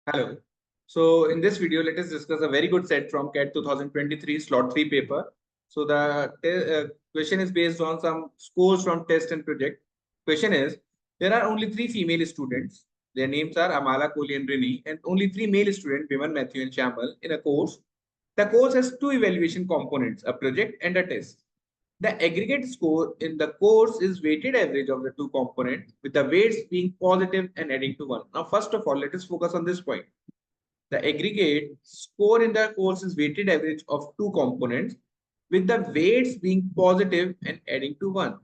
Hello. So in this video, let us discuss a very good set from CAT 2023 slot 3 paper. So the question is based on some scores from test and project. Question is, there are only 3 female students. Their names are Amala, Kohli and Rini, and only 3 male students, Biman, Matthew and Shamal, in a course. The course has 2 evaluation components, a project and a test. The aggregate score in the course is weighted average of the 2 components, with the weights being positive and adding to 1. Now, first of all, let us focus on this point. The aggregate score in the course is weighted average of 2 components, with the weights being positive and adding to 1.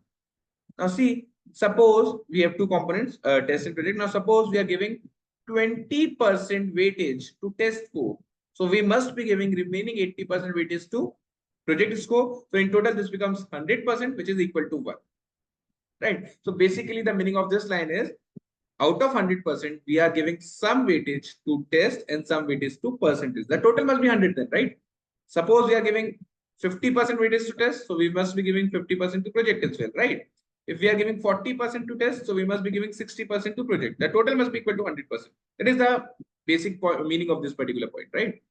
Now, see, suppose we have 2 components, test and project. Now, suppose we are giving 20% weightage to test score. So, we must be giving remaining 80% weightage to project score. So in total, this becomes 100%, which is equal to 1. Right. So basically, the meaning of this line is out of 100%, we are giving some weightage to test and some weightage to percentage. The total must be 100 then, right? Suppose we are giving 50% weightage to test, so we must be giving 50% to project as well, right? If we are giving 40% to test, so we must be giving 60% to project. The total must be equal to 100%. That is the basic meaning of this particular point, right?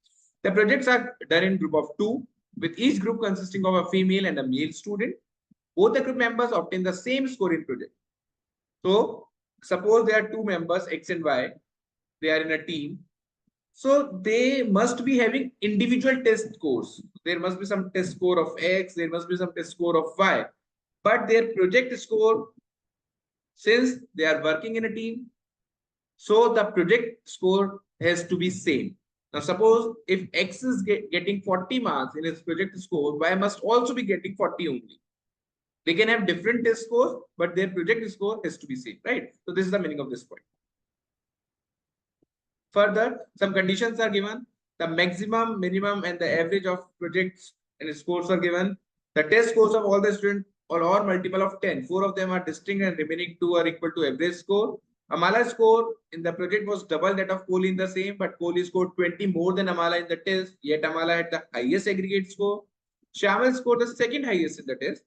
The projects are done in group of 2, with each group consisting of a female and a male student. Both the group members obtain the same score in project. So suppose there are 2 members, X and Y, they are in a team. So they must be having individual test scores. There must be some test score of X, there must be some test score of Y. But their project score, since they are working in a team, so the project score has to be same. Now, suppose if X is getting 40 marks in his project score, Y must also be getting 40 only. They can have different test scores, but their project score has to be same, right? So this is the meaning of this point. Further, some conditions are given. The maximum, minimum, and the average of projects and scores are given. The test scores of all the students or multiple of 10. 4 of them are distinct and remaining 2 are equal to average score. Amala's score in the project was double that of Kohli in the same, but Kohli scored 20 more than Amala in the test, yet Amala had the highest aggregate score. Shamal scored the second highest in the test.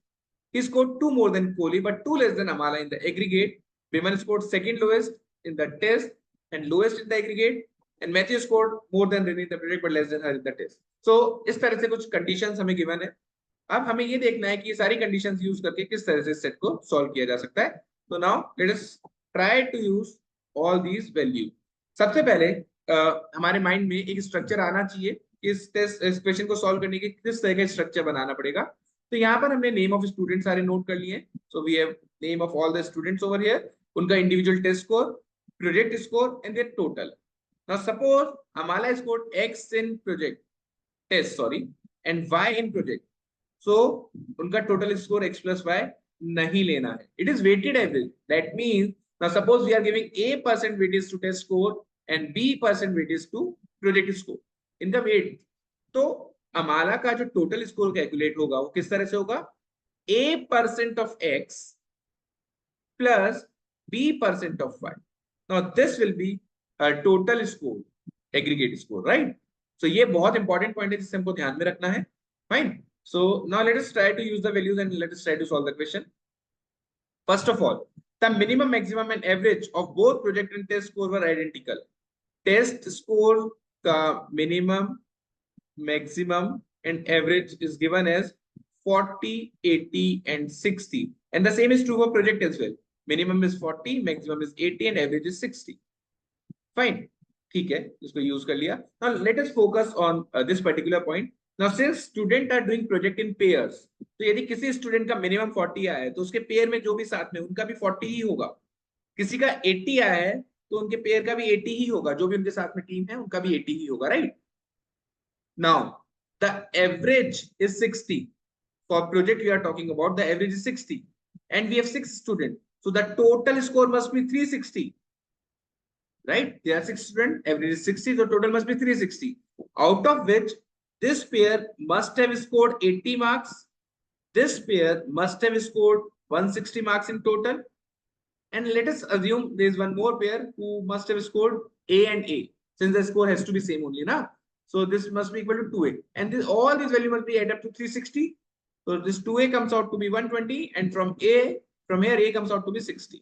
He scored 2 more than Kohli, but 2 less than Amala in the aggregate. Biman scored second lowest in the test and lowest in the aggregate. And Matthew scored more than Rini in the project, but less than her in the test. So, इस तरह से कुछ conditions हमें given है. अब हमें ये देखना है कि ये सारी conditions use करके किस तरह से set को solve किया जा सकता है. So now let us try to use all these values. सबसे पहले हमारे माइंड में एक स्ट्रक्चर आना चाहिए. इस क्वेश्चन को सॉल्व करने के किस तरह का स्ट्रक्चर बनाना पड़ेगा. तो यहाँ पर हमने नेम ऑफ स्टूडेंट सारे नोट कर लिए. So we have name of all the students over here, उनका individual test score, project score and their total. Now suppose Amala scored X in project test, sorry, and Y in project. So उनका total score X plus Y नहीं लेना है. It is weighted average. That means now suppose we are giving A% weightage to test score and B% weightage to project score. इनका wait तो अमाला का जो total score calculate होगा वो किस तरह से होगा, A% of X plus B% of Y. Now this will be a total score, aggregate score, right? So ये बहुत इंपॉर्टेंट पॉइंट है जिसे हमको ध्यान में रखना है. Fine. So now let us try to use the values and let us try to solve the question. First of all, the minimum, maximum and average of both project and test score were identical. Test score का minimum, maximum and average is given as 40, 80 and 60. And the same is true for project as well. Minimum is 40, maximum is 80 and average is 60. Fine. ठीक है, इसको use कर लिया. Now let us focus on this particular point. Now since students are doing project in pairs, तो यदि किसी student का minimum 40 आया है तो उसके पेयर में जो भी साथ में उनका भी 40 ही होगा. किसी का 80 आया है तो उनके पेयर का भी 80 ही होगा, जो भी उनके साथ में टीम है उनका भी 80 ही होगा, right? Now the average is 60. For project we are talking about, the average is 60 and we have 6 students, so the total score must be 360. Right? There are 6 students, average is 60, so total must be 360. Out of which this pair must have scored 80 marks. This pair must have scored 160 marks in total. And let us assume there is one more pair who must have scored A and A, since the score has to be same only, na? So this must be equal to 2A. And this, all these values must be added up to 360. So this 2A comes out to be 120, and from here A comes out to be 60.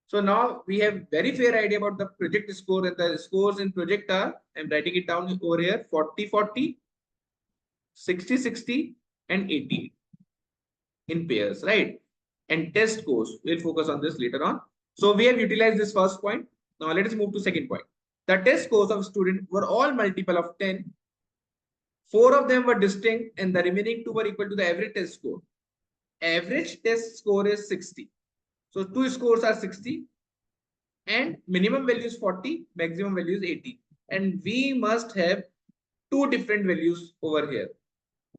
So now we have very fair idea about the project score, and the scores in project are, I'm writing it down over here, 40-40, 60-60, and 80 in pairs, right? And test scores, we'll focus on this later on. So we have utilized this first point. Now let us move to second point. The test scores of student were all multiple of 10. 4 of them were distinct, and the remaining 2 were equal to the average test score. Average test score is 60. So 2 scores are 60, and minimum value is 40, maximum value is 80. And we must have 2 different values over here.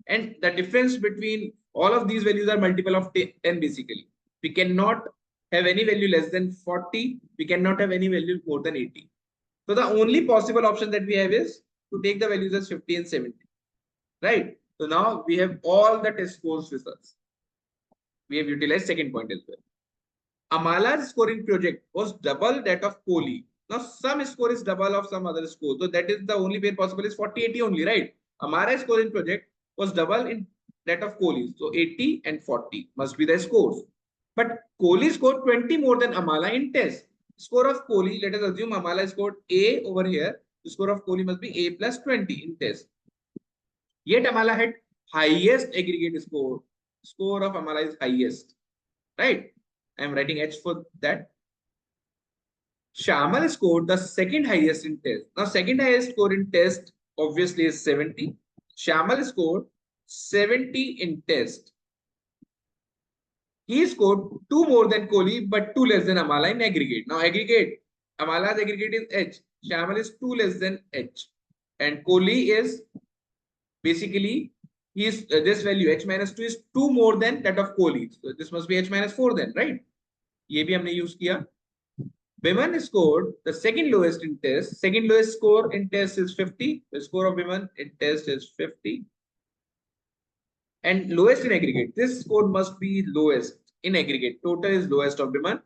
And the difference between all of these values are multiple of 10 basically. We cannot have any value less than 40. We cannot have any value more than 80. So the only possible option that we have is to take the values as 50 and 70. Right? So now we have all the test scores with us. We have utilized second point as well. Amala's scoring project was double that of Kohli. Now some score is double of some other score. So that is the only way possible is 40-80 only, right? Amala's scoring project was double in that of Kohli. So 80 and 40 must be the scores. But Kohli scored 20 more than Amala in test. Score of Kohli, let us assume Amala scored A over here. The score of Kohli must be A plus 20 in test. Yet Amala had highest aggregate score. Score of Amala is highest, right? I am writing H for that. Shamal scored the second highest in test. Now, second highest score in test obviously is 70. Shamal scored 70 in test. He scored 2 more than Kohli, but 2 less than Amala in aggregate. Now, aggregate, Amala's aggregate is H. Shamal is 2 less than H. And Kohli is basically, this value H minus 2 is 2 more than that of Kohli. So this must be H minus 4 then, right? ये भी हमने use किया. Biman scored the second lowest in test. Second lowest score in test is 50. The score of Biman in test is 50. And lowest in aggregate. This score must be lowest in aggregate. Total is lowest of Biman.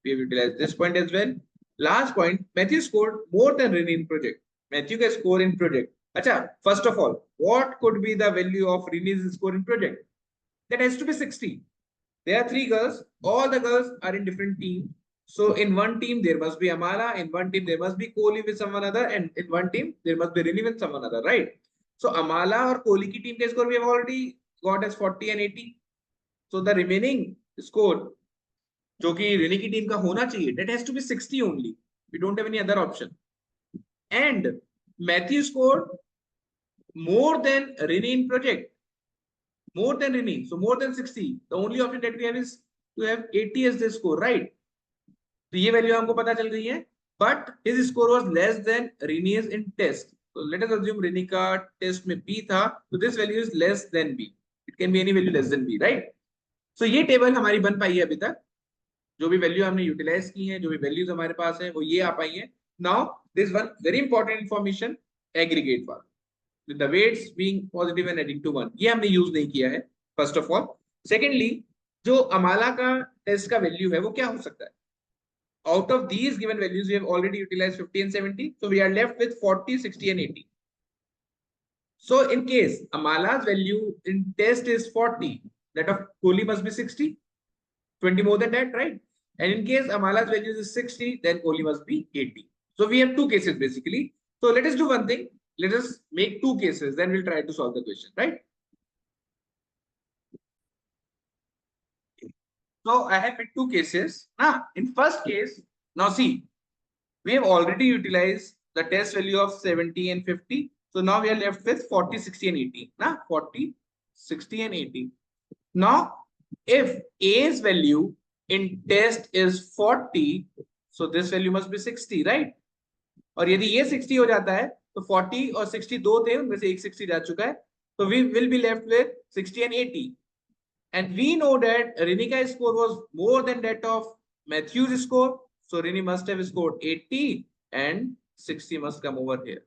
We have utilized this point as well. Last point, Matthew scored more than Rini in project. Matthew का score in project. Acha, first of all, what could be the value of Rini's score in project? That has to be 60. There are 3 girls. All the girls are in different teams. So in one team, there must be Amala. In one team, there must be Kohli with someone other. And in one team, there must be Rini with someone other, right? So Amala or Kohli ki team ke score we have already got as 40 and 80. So the remaining score, जो कि Rini की team का होना चाहिए, that has to be 60 only. We don't have any other option. And Matthew scored more than Rini in project. More than Rini. So more than 60. The only option that we have is to have 80 as the score, right? तो ये value हमको पता चल गई है. But his score was less than Rini's in test. So let us assume Rini का test में B था. So this value is less than B. It can be any value less than B, right? So ये table हमारी बन पाई है अभी तक. जो भी वैल्यू हमने यूटिलाइज की है, जो भी वैल्यूज हमारे पास है, वो ये आ पाई है. Now this one very important information, aggregate वाला, with the weights being positive and adding to 1, ये हमने यूज नहीं किया है फर्स्ट ऑफ ऑल. सेकेंडली, जो अमाला का टेस्ट का वैल्यू है वो क्या हो सकता है? Out of these given values, we have already utilized 50 and 70. So we are left with 40, 60 and 80. So in case Amala's value in test is 40, that of Kohli must be 60, 20 more than that, right? And in case Amala's value is 60, then Kohli must be 80. So we have 2 cases basically. So let us do one thing. Let us make 2 cases, then we'll try to solve the question, right? So I have made 2 cases. Now, in first case, now see, we have already utilized the test value of 70 and 50. So now we are left with 40, 60 and 80. Now 40, 60 and 80. Now, if A's value in test is 40, so this value must be 60, right? और यदि ये 60 हो जाता है तो 40 और 60 दो थे, उनमें से एक 60 जा चुका है. So we will be left with 60 and 80. And we know that Rinika's score was more than that of Matthew's score. So Rini must have scored 80 and 60 must come over here.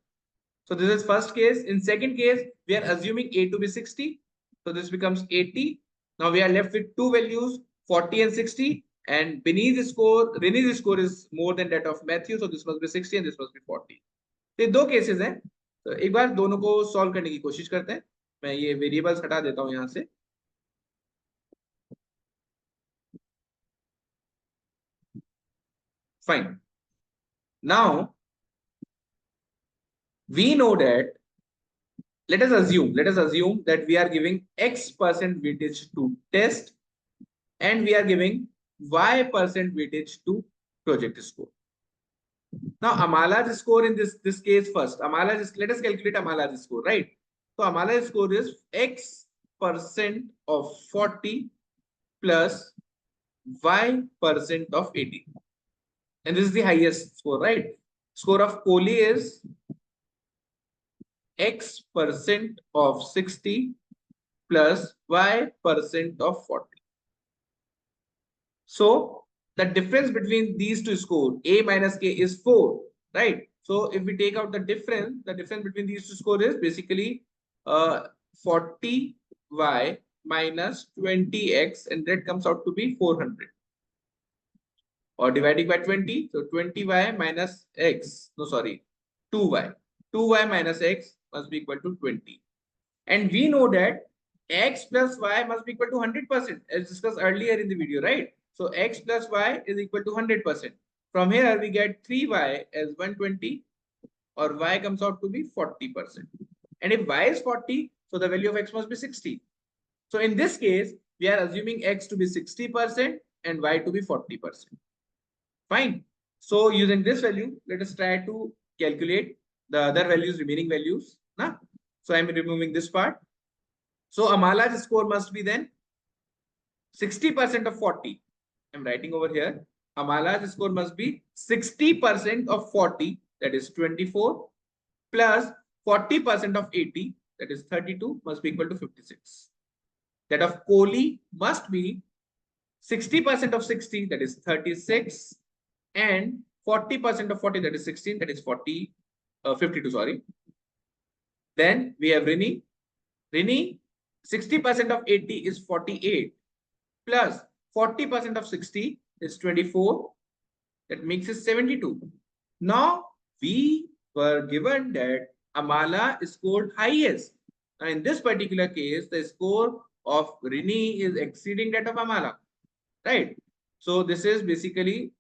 So this is first case. In second case, we are assuming A to be 60. So this becomes 80. Now we are left with 2 values, 40 and 60. And beneath score, Rini's score is more than that of Matthew. So this must be 60 and this must be 40. तो ये 2 cases हैं. तो एक बार दोनों को solve करने की कोशिश करते हैं. मैं ये वेरिएबल्स हटा देता हूं यहां से. Fine. Now, we know that, let us assume that we are giving X% weightage to test and we are giving Y% weightage to project score. Now, Amala's score in this case first. Let us calculate Amala's score, right? So Amala's score is X% of 40 plus Y% of 80. And this is the highest score, right? Score of Kohli is X% of 60 plus Y% of 40. So the difference between these two scores, A minus K, is 4, right? So if we take out the difference between these two scores is basically 40Y minus 20X, and that comes out to be 400. Or dividing by 20, so 20Y minus X, no sorry, 2Y. 2Y minus X must be equal to 20. And we know that X plus Y must be equal to 100%, as discussed earlier in the video, right? So X plus Y is equal to 100%. From here, we get 3Y as 120, or Y comes out to be 40%. And if Y is 40, so the value of X must be 60. So in this case, we are assuming X to be 60% and Y to be 40%. Fine. So using this value, let us try to calculate the other values, remaining values. Nah? So I'm removing this part. So Amala's score must be then 60% of 40. I'm writing over here. Amala's score must be 60% of 40, that is 24, plus 40% of 80, that is 32, must be equal to 56. That of Kohli must be 60% of 60, that is 36, and 40% of 40, that is 16, that is 52, sorry. Then we have Rini. Rini, 60% of 80 is 48, plus 40% of 60 is 24. That makes it 72. Now, we were given that Amala scored highest. Now, in this particular case, the score of Rini is exceeding that of Amala, right? So, this is basically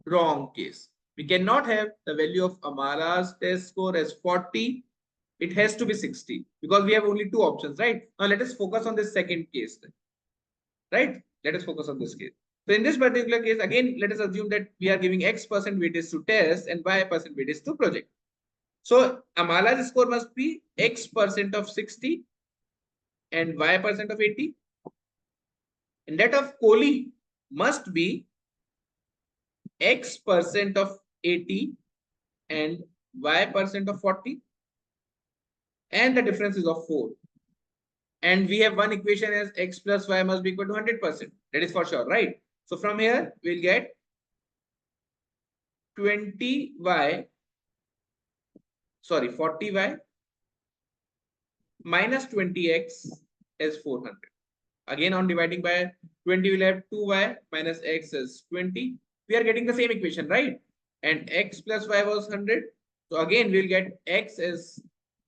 wrong case. We cannot have the value of Amala's test score as 40. It has to be 60 because we have only two options, right? Now, let us focus on this second case, right? Let us focus on this case. So in this particular case, again, let us assume that we are giving X% weightage to test and Y% weightage to project. So Amala's score must be X% of 60 and Y% of 80. And that of Kohli must be X% of 80 and Y% of 40. And the difference is of 4. And we have one equation as X plus Y must be equal to 100%. That is for sure, right? So from here, we'll get 40Y minus 20X as 400. Again, on dividing by 20, we'll have 2Y minus X as 20. We are getting the same equation, right? And X plus Y was 100. So again, we'll get X as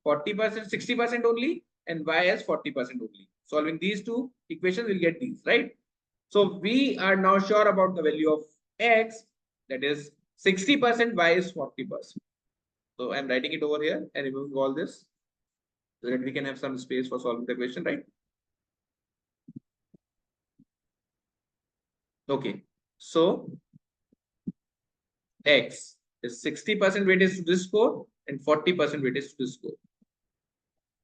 40%, 60% only, and Y as 40% only. Solving these two equations, we'll get these, right? So we are now sure about the value of X, that is 60%, Y is 40%. So I'm writing it over here and removing all this so that we can have some space for solving the question, right? Okay, so X is 60% weightage to this score and 40% weightage to this score.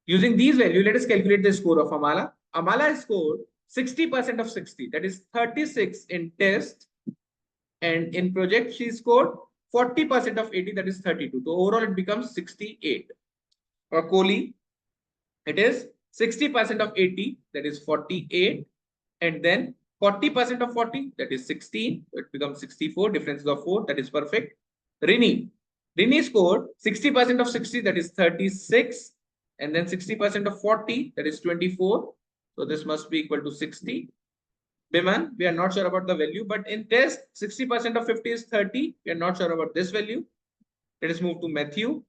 Using these values, let us calculate the score of Amala. Amala scored 60% of 60, that is 36 in test, and in project she scored 40% of 80, that is 32. So overall it becomes 68. For Kohli, it is 60% of 80, that is 48, and then 40% of 40, that is 16. So it becomes 64. Difference of 4, that is perfect. Rini scored 60% of 60, that is 36, and then 60% of 40, that is 24. So this must be equal to 60. Biman, we are not sure about the value, but in test, 60% of 50 is 30. We are not sure about this value. Let us move to Matthew.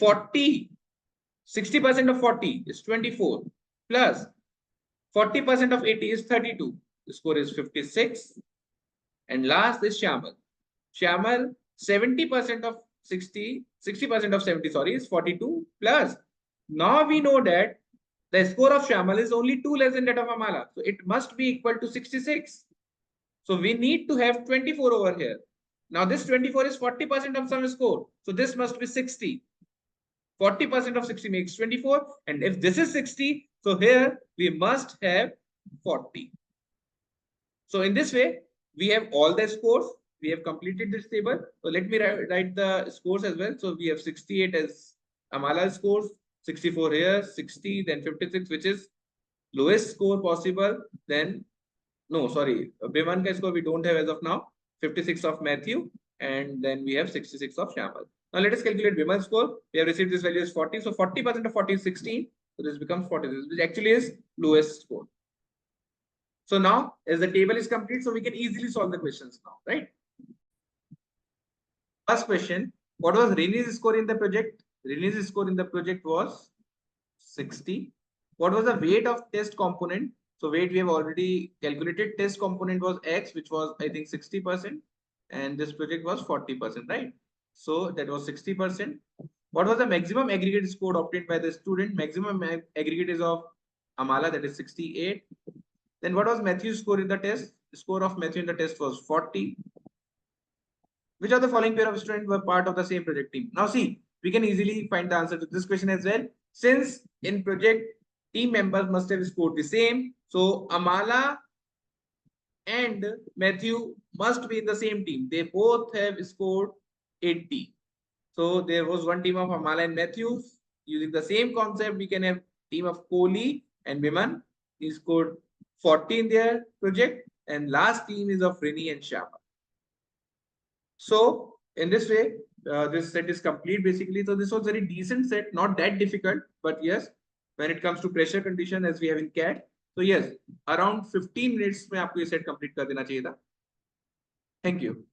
60% of 40 is 24, plus 40% of 80 is 32. The score is 56. And last is Shamal. Shyamal, 70% of 60, 60% of 70, sorry, is 42 plus. Now we know that the score of Shyamal is only 2 less than that of Amala. So it must be equal to 66. So we need to have 24 over here. Now this 24 is 40% of some score. So this must be 60. 40% of 60 makes 24. And if this is 60, so here we must have 40. So in this way, we have all the scores. We have completed this table. So let me write the scores as well. So we have 68 as Amala scores, 64 here, 60, then 56, which is lowest score possible. Then, no, sorry, Biman ka score we don't have as of now. 56 of Matthew, and then we have 66 of Shamal. Now let us calculate Biman's score. We have received this value as 40. So 40% of 40 is 16. So this becomes 40. This actually is lowest score. So now, as the table is complete, so we can easily solve the questions now, right? First question, what was Reni's score in the project? Reni's score in the project was 60. What was the weight of test component? So weight we have already calculated. Test component was X, which was, I think, 60%. And this project was 40%, right? So that was 60%. What was the maximum aggregate score obtained by the student? Maximum aggregate is of Amala, that is 68. Then what was Matthew's score in the test? The score of Matthew in the test was 40. Which of the following pair of students were part of the same project team? Now see, we can easily find the answer to this question as well. Since in project, team members must have scored the same. So Amala and Matthew must be in the same team. They both have scored 80. So there was one team of Amala and Matthews. Using the same concept, we can have team of Kohli and Biman. He scored 40 in their project. And last team is of Rini and Shama. So in this way, this set is complete basically. So this was very decent set, not that difficult, but yes, when it comes to pressure condition as we have in CAT. So yes, around 15 minutes में आपको ये set complete कर देना चाहिए था. Thank you.